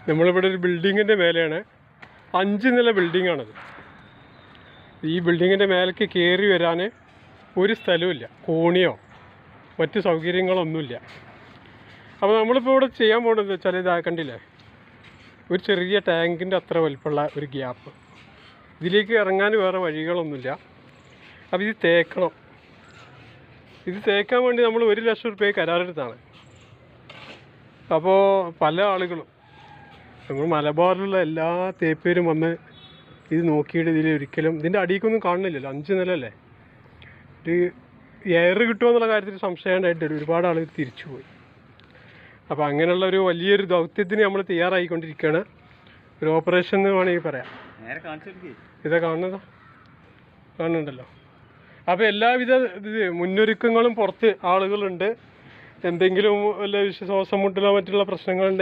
നമ്മളിവിടെ ഒരു ബിൽഡിങ്ങിൻ്റെ മേലെയാണ്. 5 നില ബിൽഡിങ്ങാണത്. ഈ ബിൽഡിങ്ങിൻ്റെ മേലേക്ക് കയറി വരാൻ ഒരു സ്ഥലവുമില്ല, കോണിയോ മറ്റ് സൗകര്യങ്ങളൊന്നുമില്ല. അപ്പോൾ നമ്മളിപ്പോൾ ഇവിടെ ചെയ്യാൻ പോകുന്നത് വെച്ചാൽ ഇതാ കണ്ടില്ലേ, ഒരു ചെറിയ ടാങ്കിൻ്റെ അത്ര വലിപ്പമുള്ള ഒരു ഗ്യാപ്പ്. ഇതിലേക്ക് ഇറങ്ങാൻ വേറെ വഴികളൊന്നുമില്ല. അപ്പോൾ ഇത് തേക്കണം. ഇത് തേക്കാൻ വേണ്ടി നമ്മൾ 1 ലക്ഷം രൂപയ്ക്ക് കരാറെടുത്താണ്. അപ്പോൾ പല ആളുകളും നമ്മൾ മലബാറിലുള്ള എല്ലാ തേപ്പേരും വന്ന് ഇത് നോക്കിയിട്ട് ഒരിക്കലും ഇതിൻ്റെ അടിയിലേക്കൊന്നും കാണുന്നില്ലല്ലോ. 5 നിലല്ലേ, ഒരു എയർ കിട്ടുമെന്നുള്ള കാര്യത്തിൽ സംശയമായിട്ട് ഒരുപാട് ആളുകൾ തിരിച്ചുപോയി. അപ്പോൾ അങ്ങനെയുള്ള ഒരു വലിയൊരു ദൗത്യത്തിന് നമ്മൾ തയ്യാറായിക്കൊണ്ടിരിക്കുകയാണ്. ഒരു ഓപ്പറേഷൻ എന്ന് വേണമെങ്കിൽ പറയാം. ഇതാ കാണുന്നുണ്ടല്ലോ. അപ്പോൾ എല്ലാവിധ മുന്നൊരുക്കങ്ങളും പുറത്ത് ആളുകളുണ്ട്. എന്തെങ്കിലും വല്ല ശ്വാസം മുട്ടലോ മറ്റുള്ള പ്രശ്നങ്ങളുണ്ടെങ്കിൽ